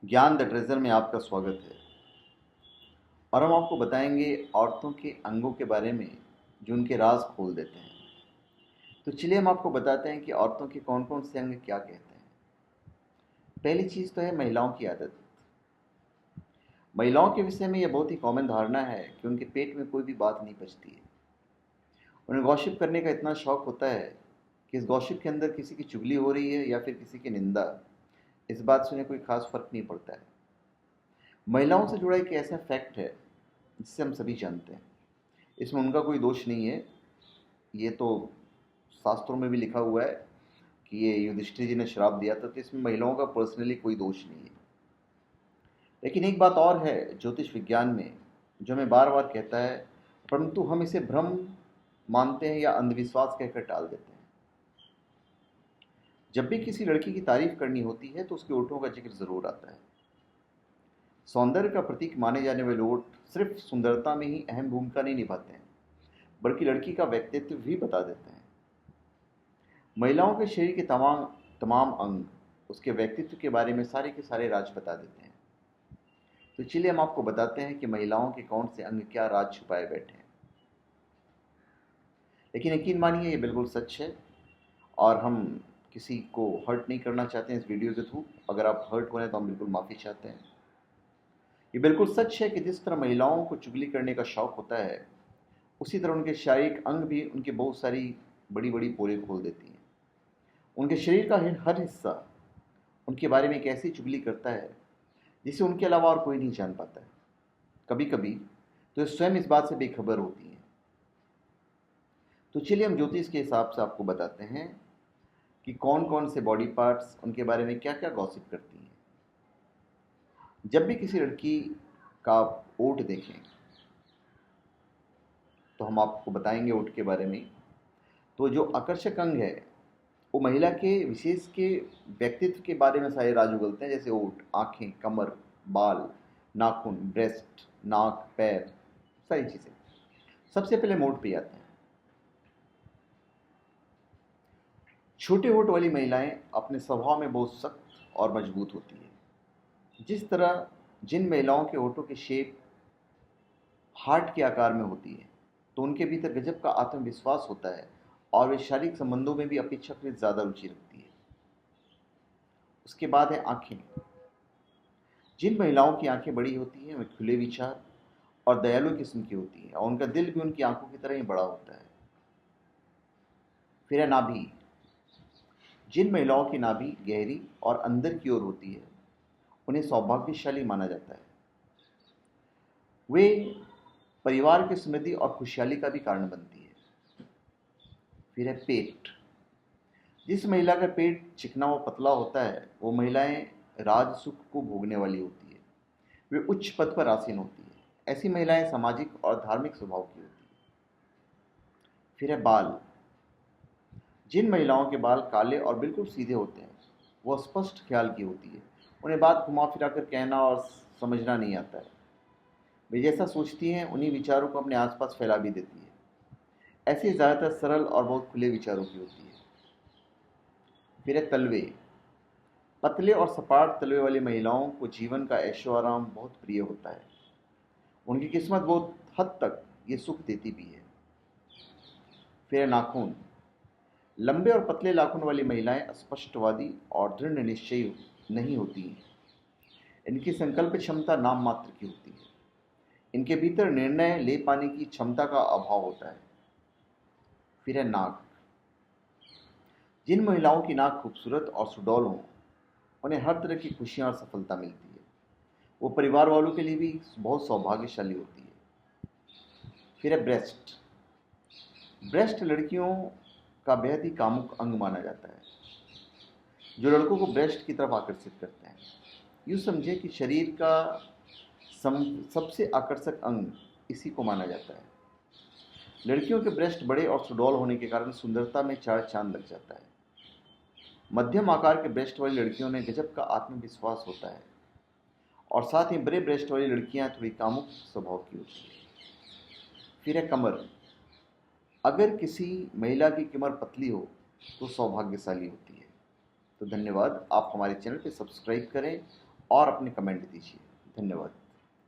ज्ञान the treasure में आपका स्वागत है। और हम आपको बताएंगे औरतों के अंगों के बारे में जो उनके राज खोल देते हैं। तो चलिए हम आपको बताते हैं कि औरतों के कौन कौन से अंग क्या कहते हैं। पहली चीज़ तो है महिलाओं की आदत। महिलाओं के विषय में यह बहुत ही कॉमन धारणा है कि उनके पेट में कोई भी बात नहीं पचती है। उन्हें गॉसिप करने का इतना शौक होता है कि इस गॉसिप के अंदर किसी की चुगली हो रही है या फिर किसी की निंदा, इस बात से उन्हें कोई खास फर्क नहीं पड़ता है। महिलाओं से जुड़ा एक ऐसा फैक्ट है जिसे हम सभी जानते हैं। इसमें उनका कोई दोष नहीं है। ये तो शास्त्रों में भी लिखा हुआ है कि ये युधिष्ठिर जी ने श्राप दिया था, तो इसमें महिलाओं का पर्सनली कोई दोष नहीं है। लेकिन एक बात और है ज्योतिष विज्ञान में जो हमें बार बार कहता है, परंतु हम इसे भ्रम मानते हैं या अंधविश्वास कहकर टाल देते हैं। जब भी किसी लड़की की तारीफ करनी होती है तो उसके ओठों का जिक्र जरूर आता है। सौंदर्य का प्रतीक माने जाने वाले ओठ सिर्फ सुंदरता में ही अहम भूमिका नहीं निभाते हैं, बल्कि लड़की का व्यक्तित्व भी बता देते हैं। महिलाओं के शरीर के तमाम तमाम अंग उसके व्यक्तित्व के बारे में सारे के सारे राज बता देते हैं। तो चलिए हम आपको बताते हैं कि महिलाओं के कौन से अंग क्या राज छुपाए बैठे हैं। लेकिन यकीन मानिए ये बिल्कुल सच है और हम किसी को हर्ट नहीं करना चाहते हैं इस वीडियो के थ्रू। अगर आप हर्ट हो रहे हैं तो हम बिल्कुल माफ़ी चाहते हैं। ये बिल्कुल सच है कि जिस तरह महिलाओं को चुगली करने का शौक होता है, उसी तरह उनके शारीरिक अंग भी उनकी बहुत सारी बड़ी बड़ी पोरें खोल देती हैं। उनके शरीर का हर हिस्सा उनके बारे में एक ऐसी चुगली करता है जिसे उनके अलावा और कोई नहीं जान पाता है। कभी कभी तो ये स्वयं इस बात से बेखबर होती हैं। तो चलिए हम ज्योतिष के हिसाब से आपको बताते हैं कि कौन कौन से बॉडी पार्ट्स उनके बारे में क्या क्या गॉसिप करती हैं। जब भी किसी लड़की का ओठ देखें तो हम आपको बताएंगे ओठ के बारे में। तो जो आकर्षक अंग है वो महिला के विशेष के व्यक्तित्व के बारे में सारे राज उगलते हैं, जैसे ओठ, आंखें, कमर, बाल, नाखून, ब्रेस्ट, नाक, पैर, सारी चीज़ें। सबसे पहले मोट पे आते हैं। छोटे होठ वाली महिलाएं अपने स्वभाव में बहुत सख्त और मजबूत होती है। जिस तरह जिन महिलाओं के होठों की शेप हार्ट के आकार में होती है, तो उनके भीतर गजब का आत्मविश्वास होता है और वे शारीरिक संबंधों में भी अपेक्षाकृत ज़्यादा रुचि रखती है। उसके बाद है आंखें। जिन महिलाओं की आंखें बड़ी होती हैं वे खुले विचार और दयालु किस्म की होती हैं और उनका दिल भी उनकी आंखों की तरह ही बड़ा होता है। फिर है नाभि। जिन महिलाओं की नाभि गहरी और अंदर की ओर होती है उन्हें सौभाग्यशाली माना जाता है। वे परिवार की समृद्धि और खुशहाली का भी कारण बनती है। फिर है पेट। जिस महिला का पेट चिकना व पतला होता है वो महिलाएं राज सुख को भोगने वाली होती है। वे उच्च पद पर आसीन होती है। ऐसी महिलाएं सामाजिक और धार्मिक स्वभाव की होती है। फिर है बाल। जिन महिलाओं के बाल काले और बिल्कुल सीधे होते हैं वो स्पष्ट ख्याल की होती है। उन्हें बात घुमा फिरा कर कहना और समझना नहीं आता है। वे जैसा सोचती हैं उन्हीं विचारों को अपने आसपास फैला भी देती है। ऐसी ज़्यादातर सरल और बहुत खुले विचारों की होती है। फिर है तलवे। पतले और सपाट तलवे वाली महिलाओं को जीवन का ऐशो आराम बहुत प्रिय होता है। उनकी किस्मत बहुत हद तक ये सुख देती भी है। फिर है नाखून। लंबे और पतले नाखून वाली महिलाएं स्पष्टवादी और दृढ़ निश्चयी नहीं होती हैं। इनकी संकल्प क्षमता नाम मात्र की होती है। इनके भीतर निर्णय ले पाने की क्षमता का अभाव होता है। फिर है नाक। जिन महिलाओं की नाक खूबसूरत और सुडौल हो उन्हें हर तरह की खुशियां और सफलता मिलती है। वो परिवार वालों के लिए भी बहुत सौभाग्यशाली होती है। फिर है ब्रेस्ट। ब्रेस्ट लड़कियों का बेहद ही कामुक अंग माना जाता है जो लड़कों को ब्रेस्ट की तरफ आकर्षित करते हैं। यूँ समझे कि शरीर का सबसे आकर्षक अंग इसी को माना जाता है। लड़कियों के ब्रेस्ट बड़े और सुडौल होने के कारण सुंदरता में चार चांद लग जाता है। मध्यम आकार के ब्रेस्ट वाली लड़कियों में गजब का आत्मविश्वास होता है और साथ ही बड़े ब्रेस्ट वाली लड़कियां थोड़ी कामुक स्वभाव की होती है। फिर है कमर। अगर किसी महिला की कमर पतली हो तो सौभाग्यशाली होती है। तो धन्यवाद। आप हमारे चैनल पे सब्सक्राइब करें और अपने कमेंट दीजिए। धन्यवाद।